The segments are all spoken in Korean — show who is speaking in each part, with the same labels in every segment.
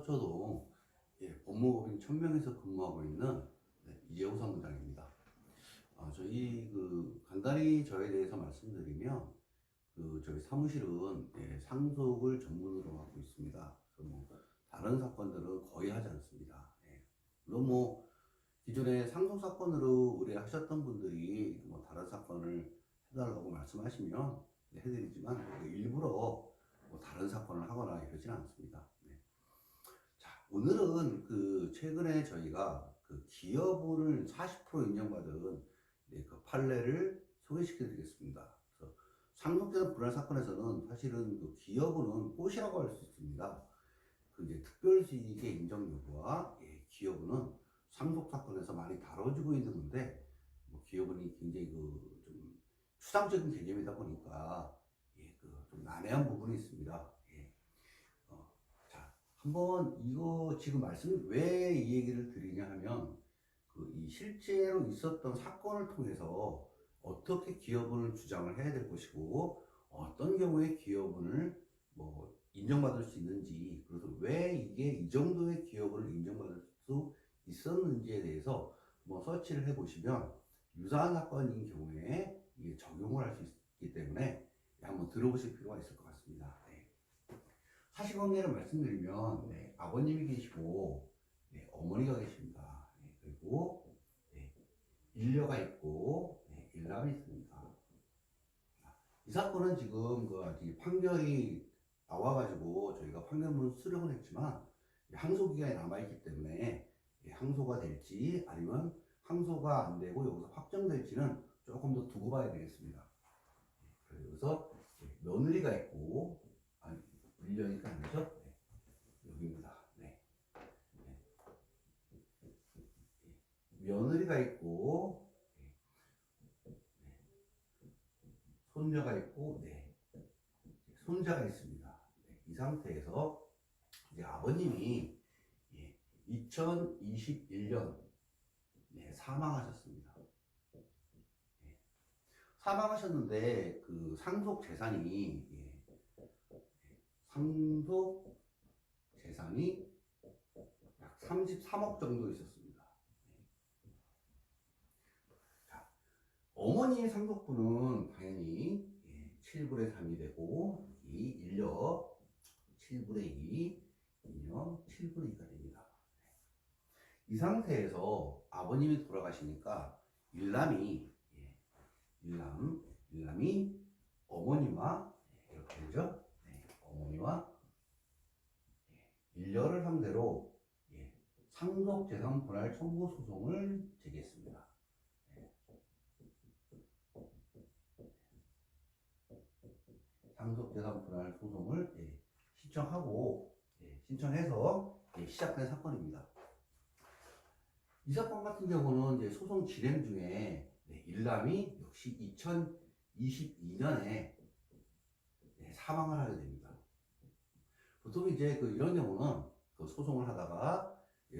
Speaker 1: 서초동 법무법인 천명에서 근무하고 있는 이재호 사무장입니다. 저희 간단히 저에 대해서 말씀드리면 저희 사무실은 상속을 전문으로 하고 있습니다. 그래서 다른 사건들은 거의 하지 않습니다. 물론 기존에 상속 사건으로 의뢰하셨던 분들이 다른 사건을 해달라고 말씀하시면 해드리지만 일부러 다른 사건을 하거나 이러지는 않습니다. 자, 오늘은 최근에 저희가 기여분을 40% 인정받은 그 판례를 소개시켜 드리겠습니다. 그래서 상속재산 분할 사건에서는 사실은 기여분은 꽃이라고 할 수 있습니다. 이제 특별수익의 인정 여부와 기여분은 상속 사건에서 많이 다뤄지고 있는 건데 기여분이 굉장히 좀 추상적인 개념이다 보니까 좀 난해한 부분이 있습니다. 자, 한번 이거 지금 왜 이 얘기를 드리냐 하면 이 실제로 있었던 사건을 통해서 어떻게 기여분을 주장을 해야 될 것이고 어떤 경우에 기여분을 인정받을 수 있는지, 그래서 왜 이게 이 정도의 기여분을 인정받을 수 있었는지에 대해서 서치를 해보시면 유사한 사건인 경우에 이게 적용을 할 수 있기 때문에 한번 들어보실 필요가 있을 것 같습니다. 사실관계를 말씀드리면 아버님이 계시고 어머니가 계십니다. 그리고 일녀가 있고 일남이 있습니다. 이 사건은 지금 아직 판결이 나와가지고 저희가 판결문을 수령을 했지만 항소 기간이 남아있기 때문에 항소가 될지 아니면 항소가 안 되고 여기서 확정될지는 조금 더 두고 봐야 되겠습니다. 그래서 며느리가 있고, 일녀니까 아니죠? 여기입니다. 며느리가 있고, 손녀가 있고, 손자가 있습니다. 이 상태에서 이제 아버님이 2021년 사망하셨습니다. 사망하셨는데 상속 재산이 약 33억 정도 있었습니다. 자, 어머니의 상속분은 당연히 7분의 3이 되고 이 일녀 7분의 2, 이녀 7분의 2가 됩니다. 이 상태에서 아버님이 돌아가시니까 일남이 어머니와 이렇게 되죠. 어머니와 일녀를 상대로 상속재산 분할 청구 소송을 제기했습니다. 상속재산 분할 소송을 신청해서 시작된 사건입니다. 이 사건 같은 경우는 이제 소송 진행 중에 일남이 역시 2022년에 사망을 하게 됩니다. 보통 이제 이런 경우는 소송을 하다가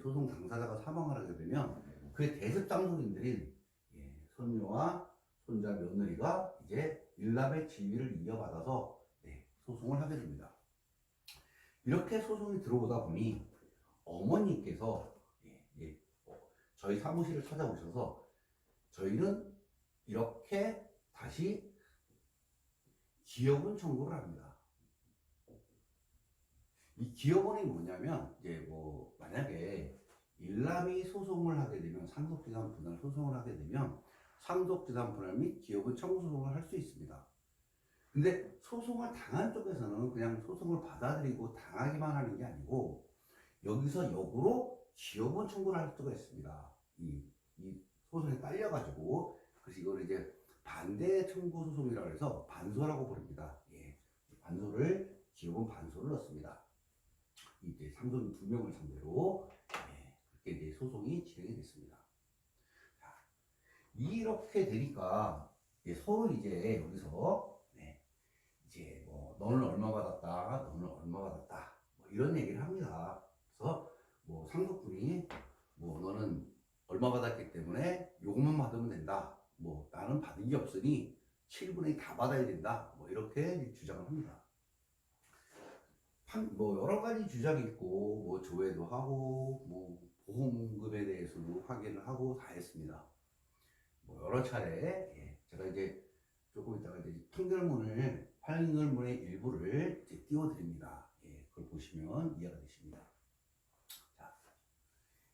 Speaker 1: 소송 당사자가 사망을 하게 되면 그의 대습장소인들인 손녀와 손자, 며느리가 이제 일남의 지위를 이어받아서 소송을 하게 됩니다. 이렇게 소송이 들어오다 보니 어머니께서 저희 사무실을 찾아오셔서 저희는 이렇게 다시 기여분 청구를 합니다. 이 기여분이 뭐냐면 만약에 일남이 소송을 하게 되면 상속재산 분할 소송을 하게 되면 상속재산 분할 및 기여분 청구 소송을 할 수 있습니다. 근데 소송을 당한 쪽에서는 그냥 소송을 받아들이고 당하기만 하는 게 아니고 여기서 역으로 기여분 청구를 할 수가 있습니다. 이 소송에 딸려가지고. 그래서 이걸 이제 반대 청구 소송이라고 해서 반소라고 부릅니다. 기여분 반소를 넣습니다. 이제 상소인 2명을 상대로 그렇게 이제 소송이 진행이 됐습니다. 자, 이렇게 되니까 서로 이제 여기서 이제 너는 얼마 받았다, 너는 얼마 받았다, 이런 얘기를 합니다. 그래서 상속분이 너는 얼마 받았기 때문에 요것만 받으면 된다. 나는 받은 게 없으니 7분의 2 다 받아야 된다. 이렇게 주장을 합니다. 뭐 여러 가지 주장이 있고 뭐 조회도 하고 뭐 보험금에 대해서도 확인을 하고 다 했습니다. 뭐 여러 차례 제가 이제 조금 이따가 이제 판결문의 일부를 이제 띄워드립니다. 그걸 보시면 이해가 되십니다. 자,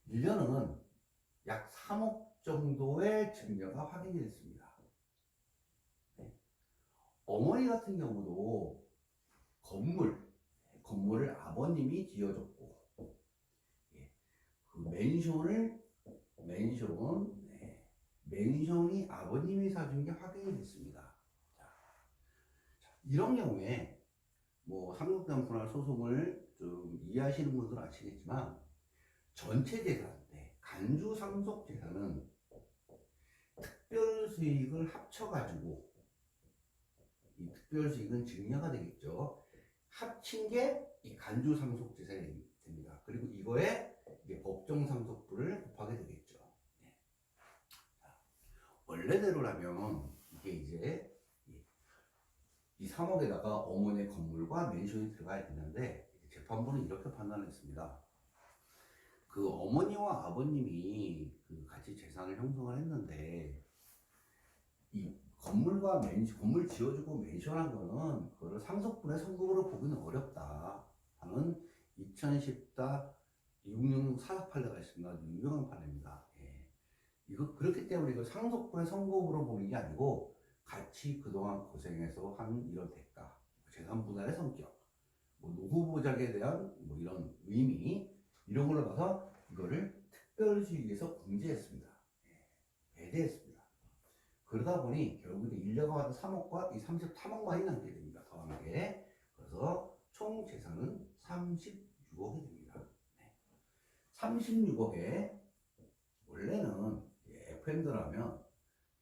Speaker 1: 1년은 약 3억 정도의 증여가 확인이 됐습니다. 어머니 같은 경우도 건물을 아버님이 지어줬고, 그 맨션이 아버님이 사준 게 확인이 됐습니다. 자, 이런 경우에 뭐 상속담보나 소송을 좀 이해하시는 분들은 아시겠지만 전체 재산, 간주 상속 재산은 특별 수익을 합쳐가지고 이 특별 수익은 증여가 되겠죠. 합친 게 이 간주 상속 재산이 됩니다. 그리고 이거에 이제 법정 상속분을 곱하게 되겠죠. 자, 원래대로라면 이게 이제 이 3억에다가 어머니의 건물과 맨션이 들어가야 되는데 재판부는 이렇게 판단했습니다. 그 어머니와 아버님이 그 같이 재산을 형성을 했는데 이 건물 지어주고 맨션한 거는 그거를 상속분의 선급으로 보기는 어렵다 하는 2010-66 사사판례가 있습니다. 아주 유명한 판례입니다. 이거 그렇기 때문에 이거 상속분의 선급으로 보는 게 아니고 같이 그동안 고생해서 한 이런 대가, 재산 분할의 성격, 뭐 노후 보장에 대한 뭐 이런 의미 이런 걸로 봐서 이거를 특별수익에서 공제했습니다. 배제했습니다. 그러다 보니 결국 1년간 받은 3억과 이 33억만이 남게 됩니다. 더한 게. 그래서 총 재산은 36억이 됩니다. 36억에 원래는 FM들하면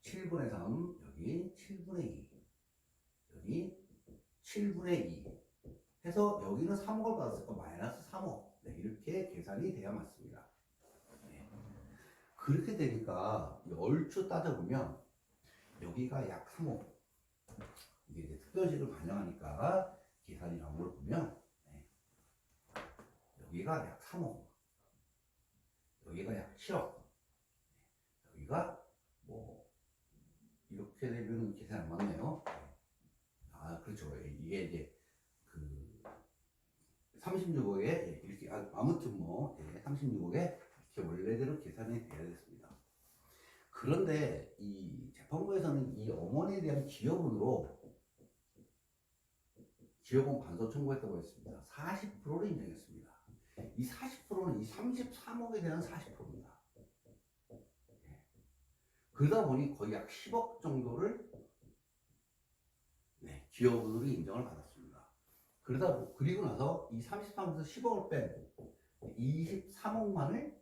Speaker 1: 7분의 3, 여기 7분의 2, 여기 7분의 2 해서 여기는 3억을 받았을 거 마이너스 3억 이렇게 계산이 돼야 맞습니다. 그렇게 되니까 얼추 따져보면 여기가 약 3억 이게 이제 특별식을 반영하니까 계산이 나온 걸 보면 여기가 약 3억 여기가 약 7억 여기가 뭐 이렇게 되면 계산 안 맞네요. 아 그렇죠. 이게 이제 그 36억에 이렇게 아무튼 뭐 36억에 이렇게 원래대로 계산이 돼야 됐습니다. 그런데 이 재판부에서는 이 어머니에 대한 기여분으로 기여분 반소 청구했다고 했습니다. 40%를 인정했습니다. 이 40%는 이 33억에 대한 40%입니다. 그러다 보니 거의 약 10억 정도를 기여분으로 인정을 받았습니다. 그리고 나서 이 33억에서 10억을 뺀 23억만을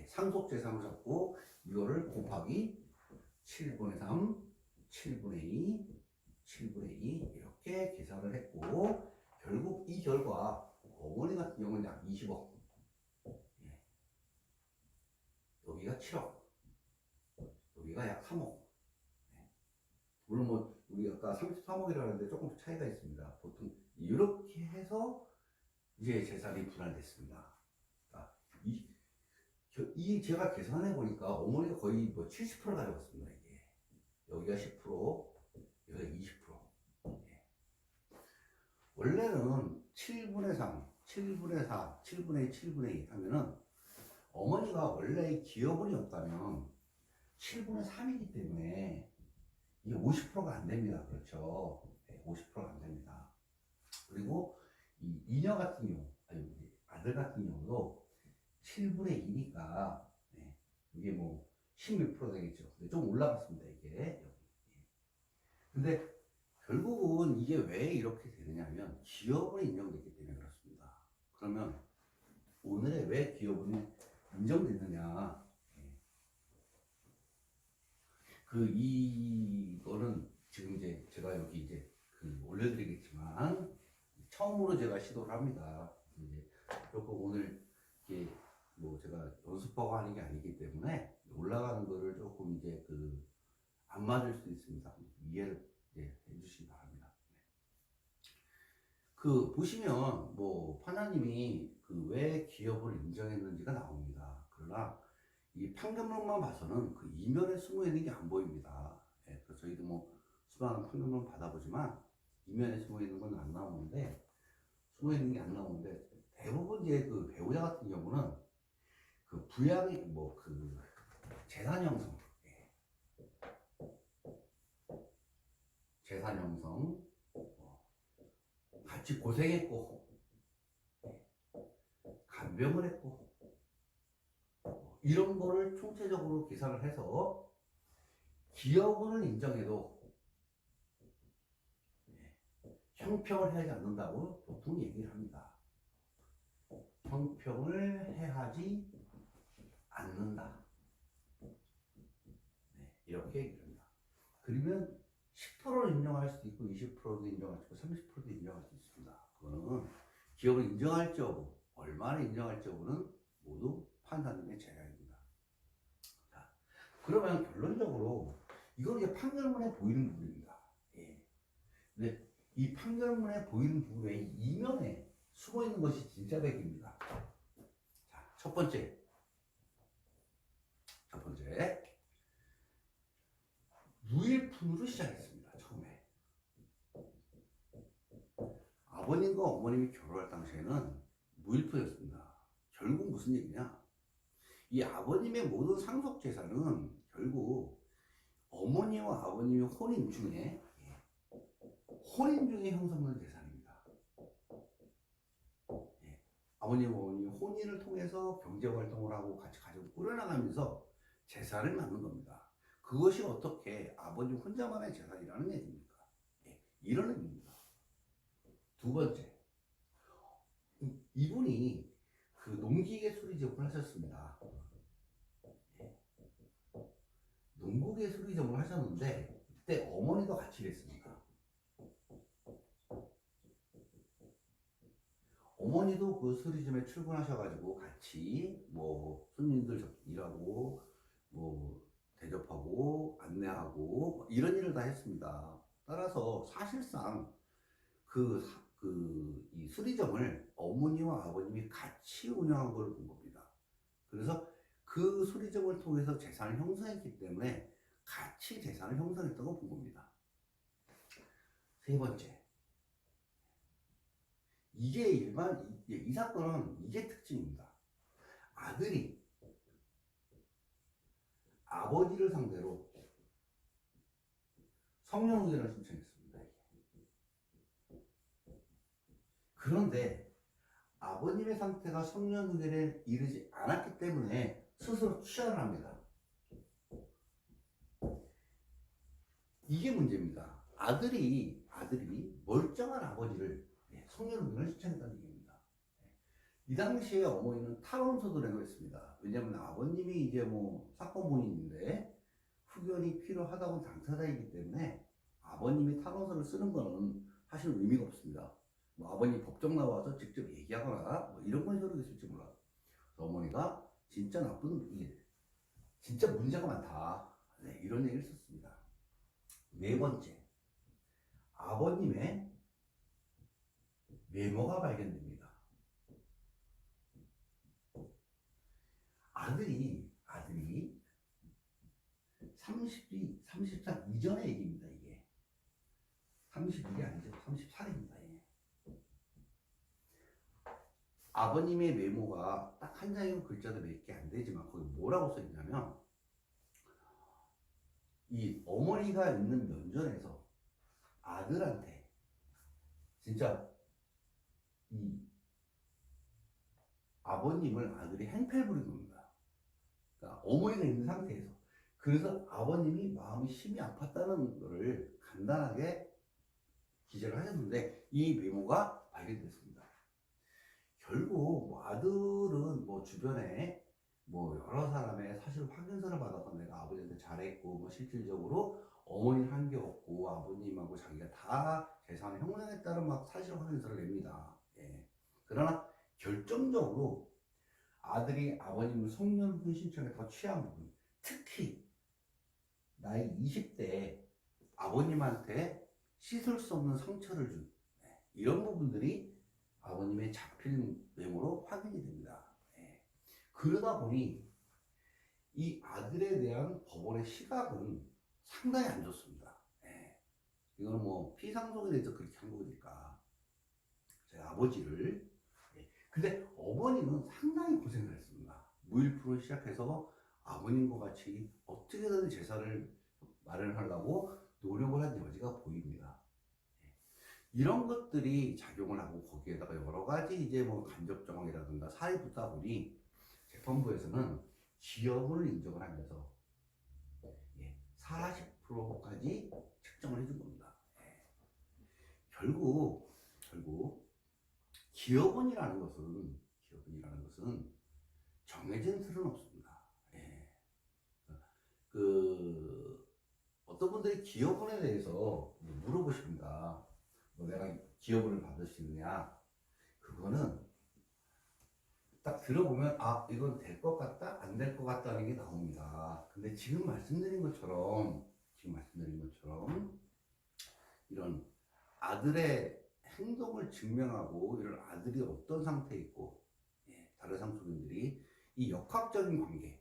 Speaker 1: 상속재산으로 잡고 이거를 곱하기 7분의 3, 7분의 2, 7분의 2 이렇게 계산을 했고 결국 이 결과 어머니 같은 경우는 약 20억 여기가 7억 여기가 약 3억 물론 뭐 우리 아까 33억이라고 하는데 조금 차이가 있습니다. 보통 이렇게 해서 이제 재산이 분할됐습니다. 이 제가 계산해 보니까 어머니가 거의 뭐 70% 가져갔습니다. 이게 여기가 10%, 여기가 20%. 원래는 7분의 3, 7분의 4, 7분의 7분의 2 하면은 어머니가 원래 기여분이 없다면 7분의 3이기 때문에 이게 50%가 안 됩니다. 그렇죠? 50%가 안 됩니다. 그리고 이 이녀 같은 경우, 아니 아들 같은 경우도 7분의 2니까 이게 뭐 16% 되겠죠. 근데 좀 올라갔습니다. 이게 여기. 근데 결국은 이게 왜 이렇게 되느냐면 기여분이 인정됐기 때문에 그렇습니다. 그러면 오늘에 왜 기여분이 인정됐느냐? 이거는 지금 이제 제가 여기 이제 올려드리겠지만 처음으로 제가 시도를 합니다. 이제 조금 오늘 이게 뭐 제가 연습하고 하는 게 아니기 때문에 올라가는 거를 조금 이제 안 맞을 수 있습니다. 이해를 해주시기 바랍니다. 그 보시면 뭐 판사님이 그 왜 기업을 인정했는지가 나옵니다. 그러나 이 판결문만 봐서는 그 이면에 숨어 있는 게 안 보입니다. 예, 그래서 저희도 뭐 수많은 판결문 받아보지만 이면에 숨어 있는 건 안 나오는데 숨어 있는 게 안 나오는데 대부분 이제 그 배우자 같은 경우는 그 부양이 뭐 그 재산 형성, 예. 재산 형성, 같이 고생했고, 예. 간병을 했고, 이런 거를 총체적으로 계산을 해서 기업은 인정해도 형평을 해하지 않는다고 보통 얘기를 합니다. 형평을 해하지 않는다. 네, 이렇게 얘기를 합니다. 그러면 10%를 인정할 수도 있고 20%도 인정할 수 있고 30%도 인정할 수 있습니다. 그거는 기업을 인정할지 여부, 얼마나 인정할지 여부는 모두 판사님의 재량입니다. 자, 그러면 결론적으로 이건 이제 판결문에 보이는 부분입니다. 예. 근데 이 판결문에 보이는 부분의 이면에 숨어 있는 것이 진짜 백입니다. 자, 첫 번째. 무일푼으로 시작했습니다. 처음에. 아버님과 어머님이 결혼할 당시에는 무일푼이었습니다. 결국 무슨 얘기냐? 이 아버님의 모든 상속 재산은 결국 어머니와 아버님의 혼인 중에 형성된 재산입니다. 예. 아버님, 어머니 혼인을 통해서 경제활동을 하고 같이 가족을 꾸려나가면서 재산을 낳는 겁니다. 그것이 어떻게 아버님 혼자만의 재산이라는 얘기입니까? 예. 이런 의미입니다. 두 번째, 이분이 그 농기계 수리 점을 하셨습니다. 예. 농기계 수리 점을 하셨는데 그때 어머니도 같이 일했습니다. 어머니도 그 수리점에 출근하셔가지고 같이 뭐 손님들 일하고 뭐 대접하고 안내하고 이런 일을 다 했습니다. 따라서 사실상 이 수리점을 어머니와 아버님이 같이 운영한 걸 본 겁니다. 그래서 그 수리점을 통해서 재산을 형성했기 때문에 같이 재산을 형성했다고 본 겁니다. 세 번째. 이게 이 사건은 이게 특징입니다. 아들이 아버지를 상대로 성년후계를 신청했습니다. 그런데 아버님의 상태가 성년후계에 이르지 않았기 때문에 스스로 취하를 합니다. 이게 문제입니다. 아들이 멀쩡한 아버지를 성년후계를 신청했다는 얘기입니다. 이 당시에 어머니는 탈원서도 내고 했습니다. 왜냐하면 아버님이 이제 뭐 사건 본인인데 후견이 필요하다고 당사자이기 때문에 아버님이 탈원서를 쓰는 거는 사실 의미가 없습니다. 뭐 아버님 법정 나와서 직접 얘기하거나 뭐 이런 건 효력이 있을지 몰라. 어머니가 진짜 나쁜 일, 진짜 문제가 많다. 네, 이런 얘기를 썼습니다. 네 번째, 아버님의 메모가 발견됩니다. 아들이 30살 이전의 얘기입니다. 이게 32이 아니죠. 34입니다. 아버님의 메모가 딱 한 장이면 글자도 몇 개 안 되지만 거기 뭐라고 써 있냐면 이 어머니가 있는 면전에서 아들한테 진짜 이 아버님을 아들이 행패를 부린 겁니다. 그러니까 어머니가 있는 상태에서. 그래서 아버님이 마음이 심히 아팠다는 것을 간단하게 기재를 하셨는데 이 메모가 발견됐습니다. 결국 뭐 아들은 뭐 주변에 뭐 여러 사람의 사실 확인서를 받아서 내가 아버지한테 잘했고 뭐 실질적으로 어머니는 한 게 없고 아버님하고 자기가 다 재산을 형성했다는 막 사실 확인서를 냅니다. 예. 그러나 결정적으로 아들이 아버님을 성년후계 신청에 더 취한 부분, 특히 나이 20대에 아버님한테 씻을 수 없는 상처를 준 이런 부분들이 아버님의 잡힌 메모로 확인이 됩니다. 예. 그러다 보니 이 아들에 대한 법원의 시각은 상당히 안 좋습니다. 예. 이거는 뭐 피상속에 대해서 그렇게 한 거니까 제 아버지를. 예. 근데 어머니는 상당히 고생을 했습니다. 무일푼을 시작해서 아버님과 같이 어떻게든 재산을 마련하려고 노력을 한 여지가 보입니다. 예. 이런 것들이 작용을 하고 거기에다가 여러 가지 이제 뭐 간접 정황이라든가 사회 붙다 보니 재판부에서는 기여분을 인정을 하면서 40%까지 책정을 해준 겁니다. 결국 기여분이라는 것은 정해진 틀은 없습니다. 어떤 분들이 기여분에 대해서 물어보십니다. 내가 기여분을 받을 수 있느냐? 그거는 딱 들어보면 이건 될 것 같다, 안 될 것 같다는 게 나옵니다. 근데 지금 말씀드린 것처럼 이런 아들의 행동을 증명하고 이런 아들이 어떤 상태에 있고 다른 상속인들이 이 역학적인 관계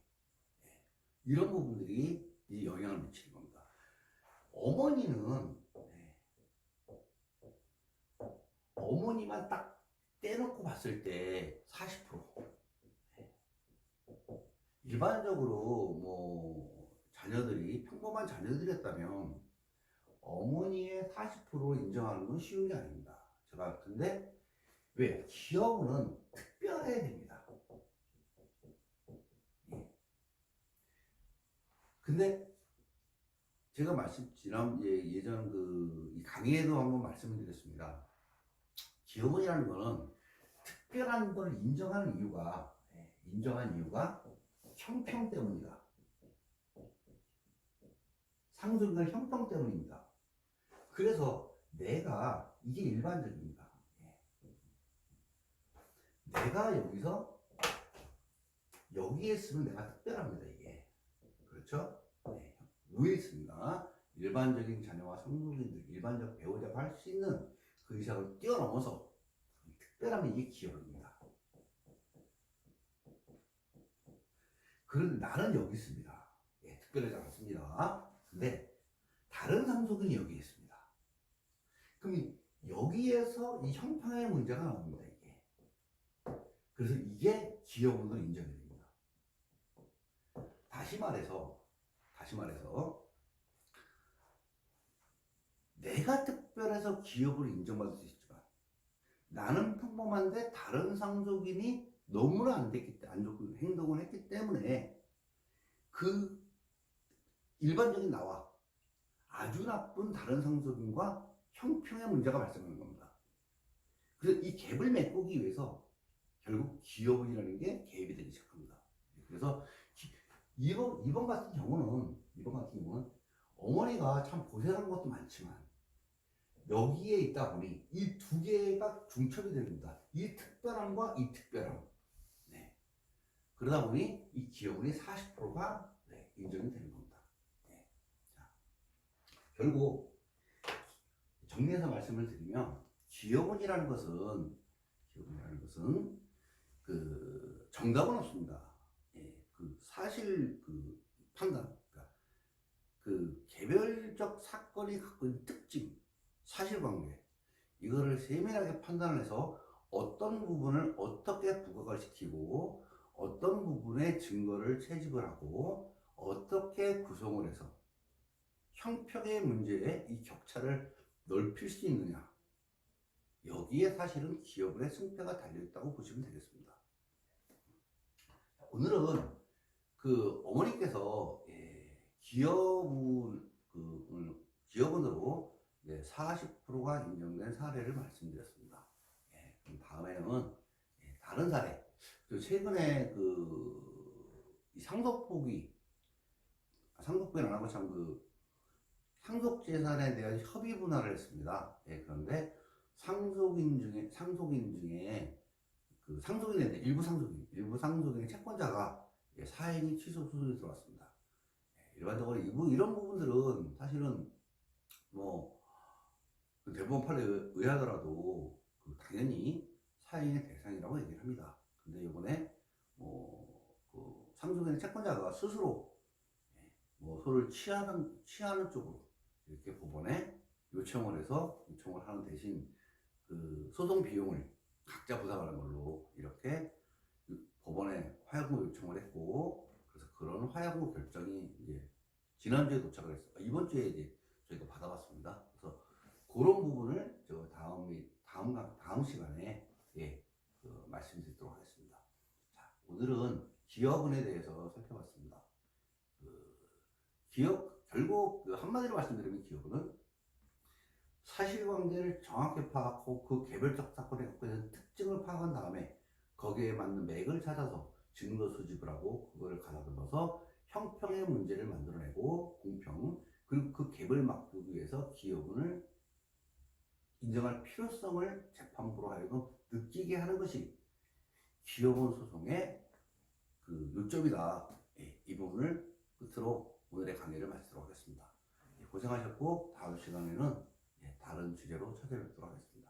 Speaker 1: 이런 부분들이 이 영향을 미치는 겁니다. 어머니만 딱 떼놓고 봤을 때 40%. 일반적으로 뭐 자녀들이 평범한 자녀들이었다면 어머니의 40%를 인정하는 건 쉬운 게 아닙니다. 제가 근데 왜? 기여분은 특별해야 됩니다. 근데 제가 예전 이 강의에도 한번 말씀을 드렸습니다. 기여분이라는 거는 특별한 걸 인정하는 이유가 형평 때문이다. 상속인의 형평 때문입니다. 그래서 이게 일반적입니다. 내가 여기에 쓰면 내가 특별합니다. 이게 그렇죠? 위에 있습니다. 일반적인 자녀와 상속인들, 일반적 배우자가 할 수 있는 그 이상을 뛰어넘어서 특별하면 이게 기여분입니다. 그런데 나는 여기 있습니다. 특별하지 않습니다. 근데 다른 상속인이 여기 있습니다. 그럼 여기에서 이 형평의 문제가 나옵니다. 이게. 그래서 이게 기여분으로 인정이 됩니다. 다시 말해서 내가 특별해서 기여분을 인정받을 수 있지만 나는 평범한데 다른 상속인이 너무나 안 좋은 행동을 했기 때문에 그 일반적인 나와 아주 나쁜 다른 상속인과 형평의 문제가 발생하는 겁니다. 그래서 이 갭을 메꾸기 위해서 결국 기여분이라는 게 개입이 되기 시작합니다. 그래서 이번 같은 경우는 어머니가 참 고생한 것도 많지만 여기에 있다 보니 이 두 개가 중첩이 됩니다. 이 특별함과 이 특별함. 그러다 보니 이 기여분이 40%가 인정이 되는 겁니다. 자, 결국 정리해서 말씀을 드리면 기여분이라는 것은 그 정답은 없습니다. 그 사실 그 판단, 그러니까 그 개별적 사건이 갖고 있는 특징, 사실관계 이거를 세밀하게 판단을 해서 어떤 부분을 어떻게 부각을 시키고 어떤 부분에 증거를 채집을 하고 어떻게 구성을 해서 형평의 문제에 이 격차를 넓힐 수 있느냐, 여기에 사실은 기여분의 승패가 달려있다고 보시면 되겠습니다. 오늘은 그 어머니께서 기여분으로 40%가 인정된 사례를 말씀드렸습니다. 그럼 다음에는 다른 사례, 최근에 이 상속폭이 안 하고 상속재산에 대한 협의 분할을 했습니다. 그런데 상속인 중에 그 상속인에 일부 상속인의 채권자가 사인이 취소 소송이 들어왔습니다. 일반적으로 이런 부분들은 사실은 뭐 대법원 판례에 의하더라도 당연히 사형의 대상이라고 얘기를 합니다. 근데 이번에 그 상속인의 채권자가 스스로 소를 취하는 쪽으로 이렇게 법원에 요청을 하는 대신 그 소송 비용을 각자 부담하는 걸로 이렇게 법원에 화해금 요청을 했고, 그래서 그런 화해금 결정이 이제 지난주에 도착을 했어요. 이번 주에 이제 저희가 받아봤습니다. 그래서 그런 부분을 저 다음 시간에 말씀드리도록 하겠습니다. 자, 오늘은 기업은에 대해서 살펴봤습니다. 결국 한마디로 말씀드리면 기업은 사실관계를 정확히 파악하고 그 개별적 사건에 갖고 있는 특징을 파악한 다음에 거기에 맞는 맥을 찾아서 증거 수집을 하고 그거를 가다듬어서 형평의 문제를 만들어내고 공평, 그리고 그 갭을 막기 위해서 기업은을 인정할 필요성을 재판부로 하여금 느끼게 하는 것이 기업은 소송의 그 요점이다. 이 부분을 끝으로 오늘의 강의를 마치도록 하겠습니다. 고생하셨고 다음 시간에는 다른 주제로 찾아뵙도록 하겠습니다.